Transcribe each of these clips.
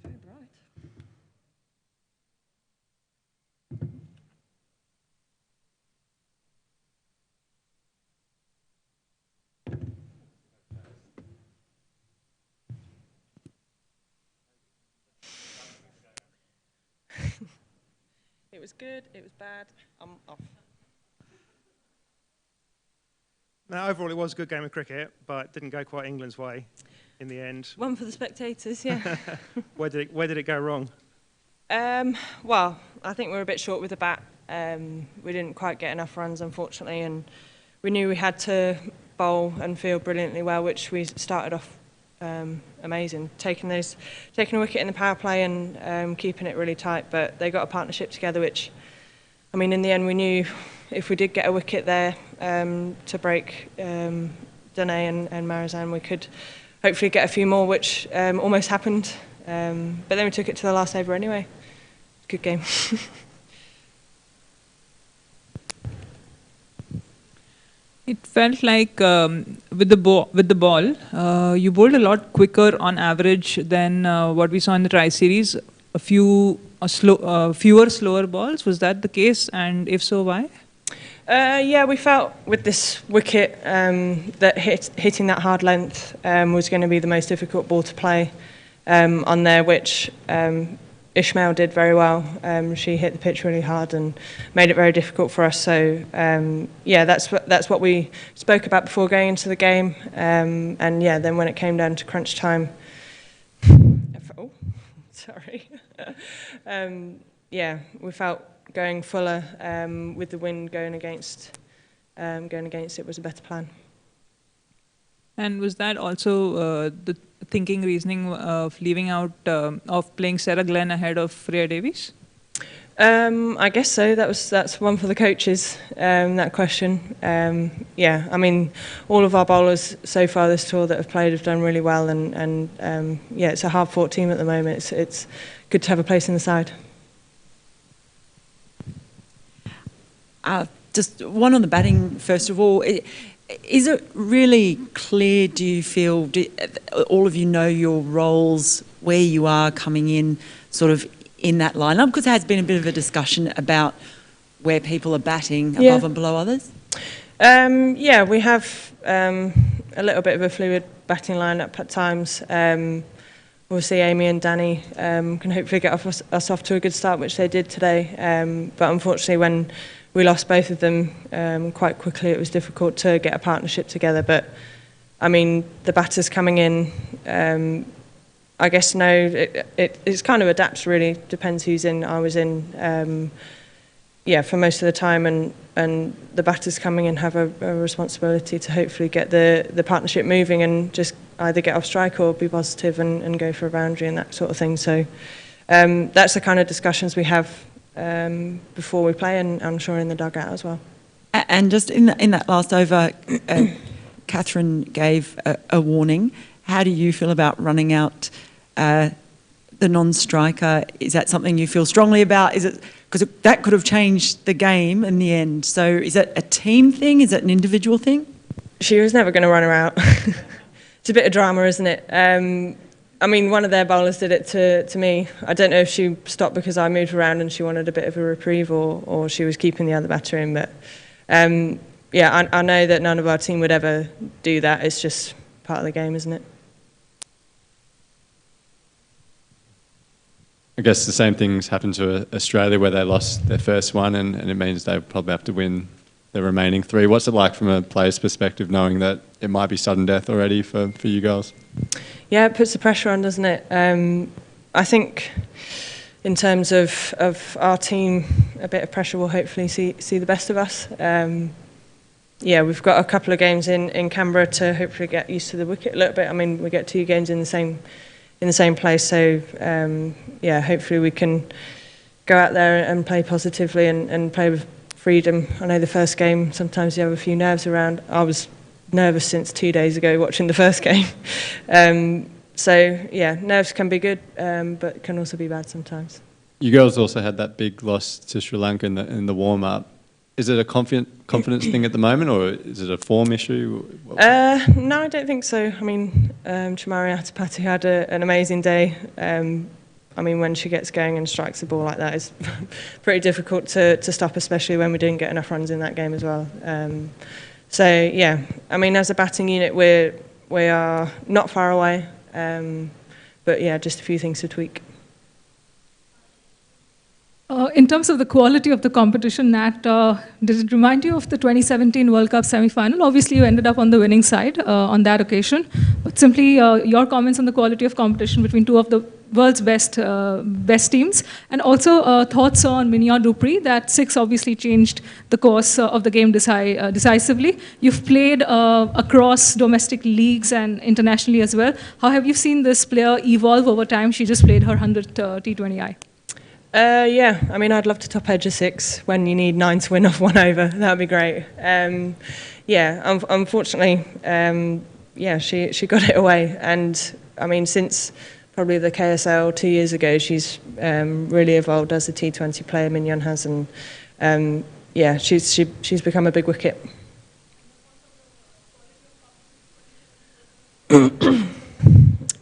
very bright. It was good, it was bad, I'm off. Now, overall, it was a good game of cricket, but it didn't go quite England's way in the end. One for the spectators, yeah. Where did it go wrong? Well, I think we were a bit short with the bat. We didn't quite get enough runs, unfortunately, and we knew we had to bowl and field brilliantly well, which we started off amazing, taking a wicket in the power play and keeping it really tight. But they got a partnership together, which, I mean, in the end, we knew if we did get a wicket there to break Dene and Marizan, we could hopefully get a few more, which almost happened. But then we took it to the last over anyway. Good game. It felt like with the ball, you bowled a lot quicker on average than what we saw in the tri-series. Fewer slower balls. Was that the case? And if so, why? Yeah, we felt with this wicket that hitting that hard length was going to be the most difficult ball to play on there, which Ishmael did very well. She hit the pitch really hard and made it very difficult for us. So yeah, that's what we spoke about before going into the game. And yeah, then when it came down to crunch time, oh, sorry. Yeah, we felt going fuller with the wind going against it was a better plan. And was that also the reasoning of leaving out of playing Sarah Glenn ahead of Freya Davies? I guess so. That's one for the coaches. That question. Yeah, I mean, all of our bowlers so far this tour that have played have done really well, and yeah, it's a hard-fought team at the moment. It's good to have a place in the side. Just one on the batting, first of all. Is it really clear, do you feel, all of you know your roles, where you are coming in, sort of in that lineup? Because there has been a bit of a discussion about where people are batting above and below others. Yeah, we have a little bit of a fluid batting lineup at times. Obviously, Amy and Danny can hopefully get us off to a good start, which they did today. But unfortunately, when we lost both of them quite quickly, it was difficult to get a partnership together. But I mean, the batters coming in, I guess it's kind of adapts really, depends who's in. I was in, yeah, for most of the time, and the batters coming in have a responsibility to hopefully get the partnership moving and just either get off strike or be positive and go for a boundary and that sort of thing. So that's the kind of discussions we have before we play, and I'm sure in the dugout as well. And just in that last over, Catherine gave a warning. How do you feel about running out the non-striker? Is that something you feel strongly about? Is it because that could have changed the game in the end? So is it a team thing? Is it an individual thing? She was never going to run her out. It's a bit of drama, isn't it? I mean, one of their bowlers did it to me. I don't know if she stopped because I moved around and she wanted a bit of a reprieve, or she was keeping the other batter in. But yeah, I know that none of our team would ever do that. It's just part of the game, isn't it? I guess the same things happened to Australia where they lost their first one, and it means they probably have to win the remaining three. What's it like from a player's perspective, knowing that it might be sudden death already for you girls? Yeah, it puts the pressure on, doesn't it? I think in terms of our team, a bit of pressure will hopefully see the best of us. Yeah, we've got a couple of games in Canberra to hopefully get used to the wicket a little bit. I mean, we get 2 games in the same place, so yeah, hopefully we can go out there and play positively and play with freedom. I know the first game, sometimes you have a few nerves around. I was nervous since 2 days ago watching the first game. So yeah, nerves can be good, but can also be bad sometimes. You girls also had that big loss to Sri Lanka in the warm-up. Is it a confidence thing at the moment, or is it a form issue? No, I don't think so. I mean, Chamari Atapati had an amazing day. I mean, when she gets going and strikes the ball like that, it's pretty difficult to stop, especially when we didn't get enough runs in that game as well. So yeah, I mean, as a batting unit, we are not far away, but yeah, just a few things to tweak. In terms of the quality of the competition, Nat, did it remind you of the 2017 World Cup semi-final? Obviously, you ended up on the winning side on that occasion, but simply your comments on the quality of competition between two of the world's best teams, and also thoughts on Mignon Dupree. That six obviously changed the course of the game decisively. You've played across domestic leagues and internationally as well. How have you seen this player evolve over time? She just played her 100th T20I. Yeah, I mean, I'd love to top edge a six when you need 9 to win off 1 over. That would be great. Yeah, unfortunately, yeah, she got it away. And I mean, since probably the KSL 2 years ago, she's really evolved as a T20 player. Mignon has, and yeah, she's become a big wicket.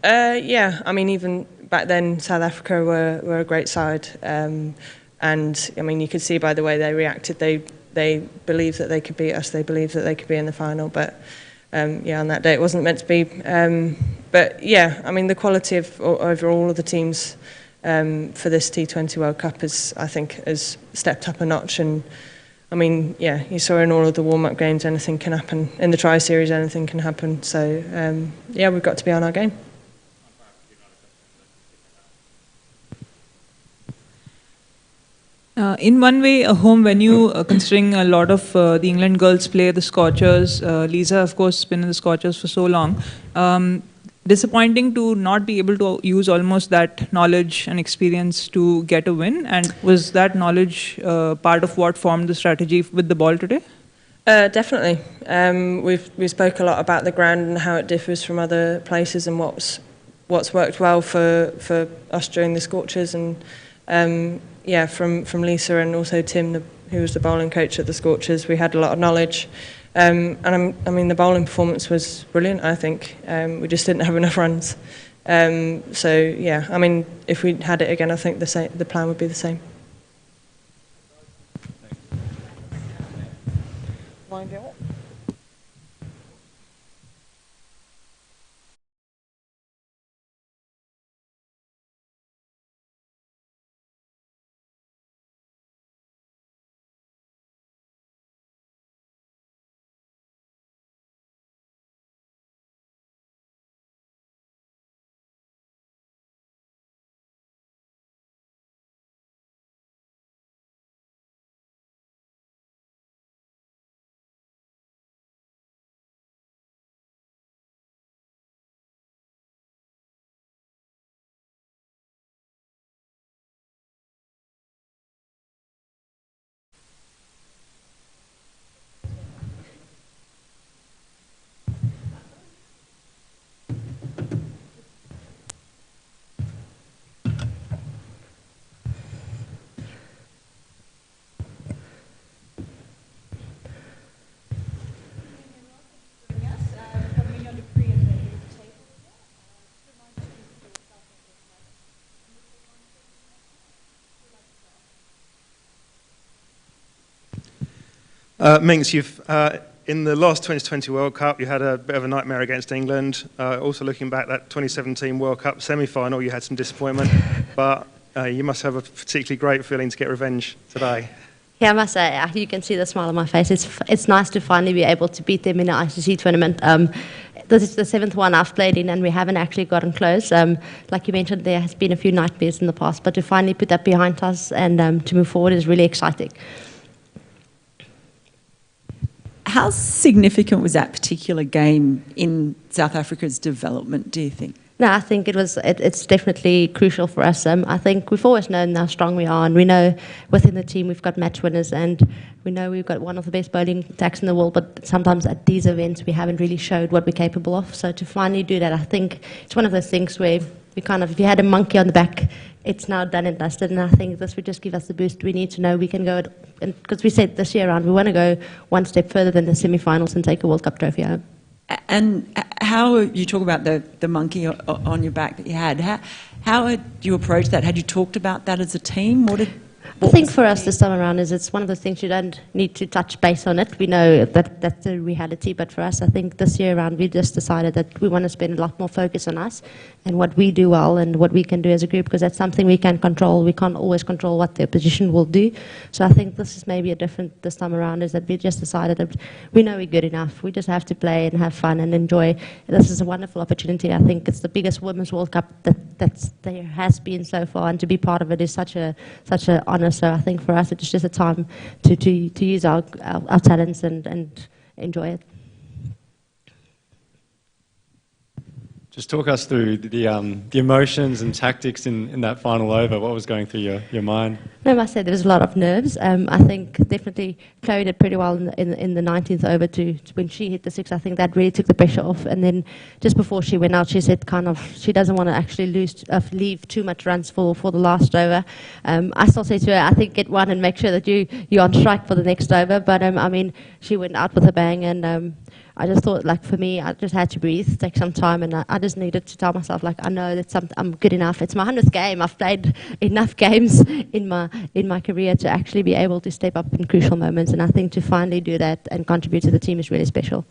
Yeah, I mean, even back then, South Africa were a great side, and I mean, you could see by the way they reacted. They believed that they could beat us. They believed that they could be in the final, but yeah, on that day it wasn't meant to be. But yeah, I mean, the quality of overall of the teams for this T20 World Cup I think has stepped up a notch. And I mean, yeah, you saw in all of the warm-up games, anything can happen. In the tri-series, anything can happen. So yeah, we've got to be on our game. In one way, a home venue, considering a lot of the England girls play the Scorchers. Lisa, of course, has been in the Scorchers for so long. Disappointing to not be able to use almost that knowledge and experience to get a win. And was that knowledge part of what formed the strategy with the ball today? Definitely. We spoke a lot about the ground and how it differs from other places and what's worked well for us during the Scorchers. And yeah, from Lisa and also Tim, who was the bowling coach at the Scorchers, we had a lot of knowledge. And I mean, the bowling performance was brilliant, I think. We just didn't have enough runs. So yeah, I mean, if we had it again, I think the plan would be the same. Wind it up. Minx, you've in the last 2020 World Cup, you had a bit of a nightmare against England. Also looking back, that 2017 World Cup semi-final, you had some disappointment, but you must have a particularly great feeling to get revenge today. Yeah, I must say, you can see the smile on my face. It's nice to finally be able to beat them in an ICC tournament. This is the 7th one I've played in, and we haven't actually gotten close. Like you mentioned, there has been a few nightmares in the past, but to finally put that behind us and to move forward is really exciting. How significant was that particular game in South Africa's development, do you think? No, I think it's definitely crucial for us. I think we've always known how strong we are, and we know within the team we've got match winners, and we know we've got one of the best bowling attacks in the world, but sometimes at these events we haven't really showed what we're capable of. So to finally do that, I think it's one of those things where we kind of, if you had a monkey on the back, it's now done and dusted, and I think this would just give us the boost we need to know we can go, because we said this year around we want to go one step further than the semi-finals and take a World Cup trophy home. And how you talk about the monkey on your back that you had? How had you approached that? Had you talked about that as a team? I think for us this time around is it's one of the things you don't need to touch base on it. We know that that's the reality, but for us, I think this year around we just decided that we want to spend a lot more focus on us and what we do well and what we can do as a group, because that's something we can control. We can't always control what the opposition will do. So I think this is maybe a different this time around, is that we just decided that we know we're good enough. We just have to play and have fun and enjoy. This is a wonderful opportunity. I think it's the biggest Women's World Cup that there has been so far, and to be part of it is such a honour. So I think for us it's just a time to use our talents and enjoy it. Just talk us through the emotions and tactics in that final over. What was going through your mind? No, I must say there was a lot of nerves. I think definitely Chloe did pretty well in the 19th over to when she hit the six. I think that really took the pressure off. And then just before she went out, she said she doesn't want to actually leave too much runs for the last over. I still say to her, I think get one and make sure that you're on strike for the next over. But I mean, she went out with a bang, and I just thought, like, for me, I just had to breathe, take some time, and I just needed to tell myself, like, I know that I'm good enough. It's my 100th game. I've played enough games in my career to actually be able to step up in crucial moments, and I think to finally do that and contribute to the team is really special.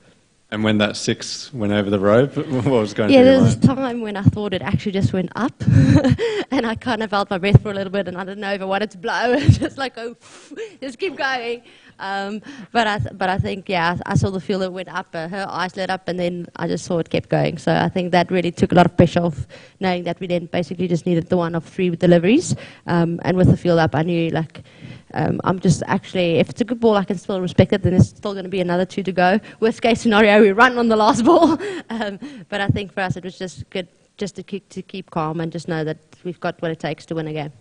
And when that six went over the rope, what was going through Yeah, your there was mind? a time when I thought it actually just went up, and I kind of held my breath for a little bit, and I didn't know if I wanted to blow, just like, oh, just keep going. But I think, yeah, I saw the field that went up, her eyes lit up, and then I just saw it kept going. So I think that really took a lot of pressure off, knowing that we then basically just needed the one of 3 deliveries. And with the field up, I knew, like, I'm just actually, if it's a good ball, I can still respect it, then there's still going to be another 2 to go. Worst case scenario, we run on the last ball. But I think for us, it was just good just to keep calm and just know that we've got what it takes to win a game.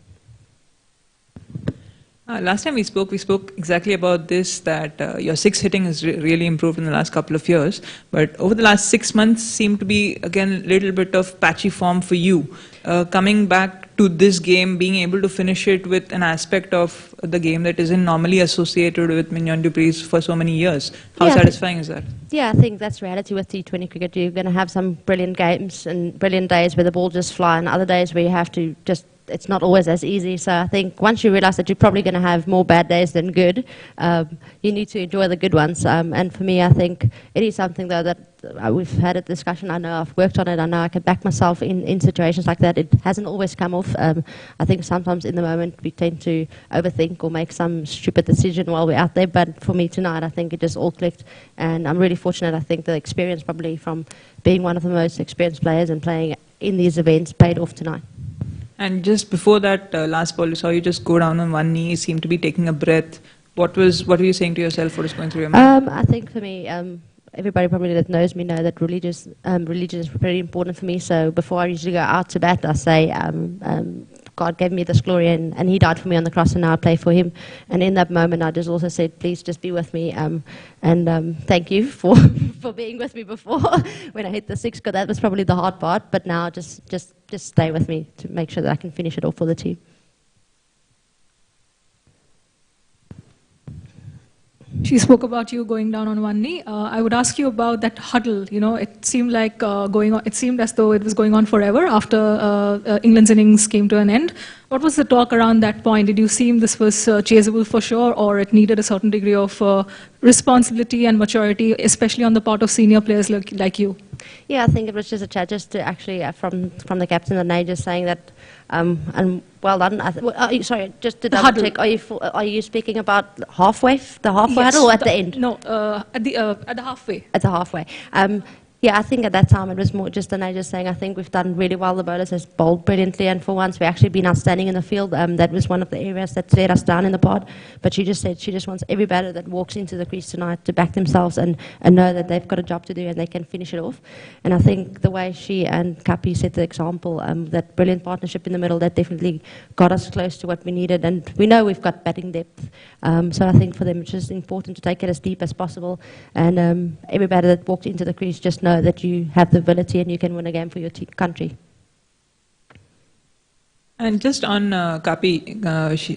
Last time we spoke exactly about this, that your six hitting has really improved in the last couple of years. But over the last 6 months seemed to be, again, a little bit of patchy form for you. Coming back to this game, being able to finish it with an aspect of the game that isn't normally associated with Mignon du Preez for so many years. How satisfying is that? Yeah, I think that's reality with T20 cricket. You're going to have some brilliant games and brilliant days where the ball just flies, and other days where you have to just, it's not always as easy. So I think once you realize that you're probably going to have more bad days than good, you need to enjoy the good ones. And for me, I think it is something, though, that we've had a discussion. I know I've worked on it. I know I can back myself in situations like that. It hasn't always come off. I think sometimes in the moment we tend to overthink or make some stupid decision while we're out there. But for me tonight, I think it just all clicked. And I'm really fortunate. I think the experience probably from being one of the most experienced players and playing in these events paid off tonight. And just before that last ball, I saw you just go down on one knee, seem to be taking a breath. What were you saying to yourself? What was going through your mind? I think for me, everybody probably that knows me know that religion is very important for me. So before I usually go out to bat, I say, God gave me this glory, and He died for me on the cross, and now I play for Him. And in that moment, I just also said, please just be with me, and thank you for being with me before when I hit the six, because that was probably the hard part. But now just stay with me to make sure that I can finish it off for the team. She spoke about you going down on one knee. I would ask you about that huddle. You know, it seemed like it seemed as though it was going on forever after England's innings came to an end. What was the talk around that point? Did you seem this was chaseable for sure, or it needed a certain degree of responsibility and maturity, especially on the part of senior players like you? Yeah, I think it was just a chat, just to actually from the captain and just saying that, and well done. Sorry, just to double check. Are you speaking about the halfway huddle or at the end? No, at the halfway. At the halfway. Yeah, I think at that time it was more just just saying, I think we've done really well. The bowlers has bowled brilliantly, and for once we've actually been outstanding in the field. That was one of the areas that let us down in the pod. But she just said she just wants every batter that walks into the crease tonight to back themselves and know that they've got a job to do and they can finish it off. And I think the way she and Kapi set the example, that brilliant partnership in the middle, that definitely got us close to what we needed. And we know we've got batting depth. So I think for them it's just important to take it as deep as possible. And every batter that walked into the crease just know that you have the ability and you can win a game for your country. And just on Kapi,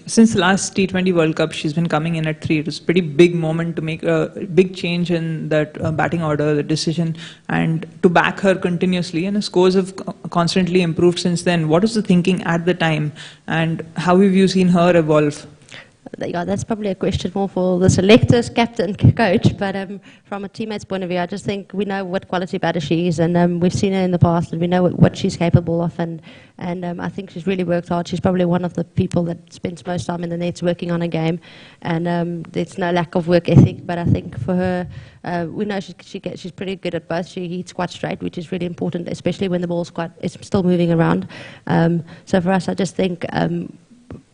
since the last T20 World Cup, she's been coming in at 3. It was a pretty big moment to make a big change in that batting order, the decision, and to back her continuously. And the scores have constantly improved since then. What was the thinking at the time, and how have you seen her evolve? Yeah, that's probably a question more for the selectors, captain, coach. But from a teammate's point of view, I just think we know what quality batter she is, and we've seen her in the past, and we know what she's capable of. And I think she's really worked hard. She's probably one of the people that spends most time in the nets working on a game. And there's no lack of work ethic. But I think for her, we know she's pretty good at both. She hits quite straight, which is really important, especially when the ball's it's still moving around. So for us, I just think.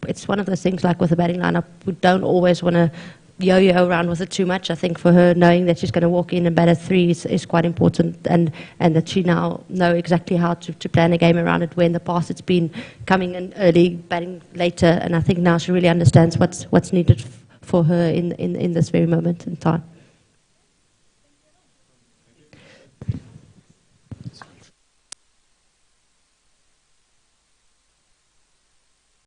It's one of those things like with the batting lineup, we don't always want to yo-yo around with it too much. I think for her, knowing that she's going to walk in and bat at 3 is quite important, and that she now knows exactly how to plan a game around it, where in the past it's been coming in early, batting later, and I think now she really understands what's needed for her in this very moment in time.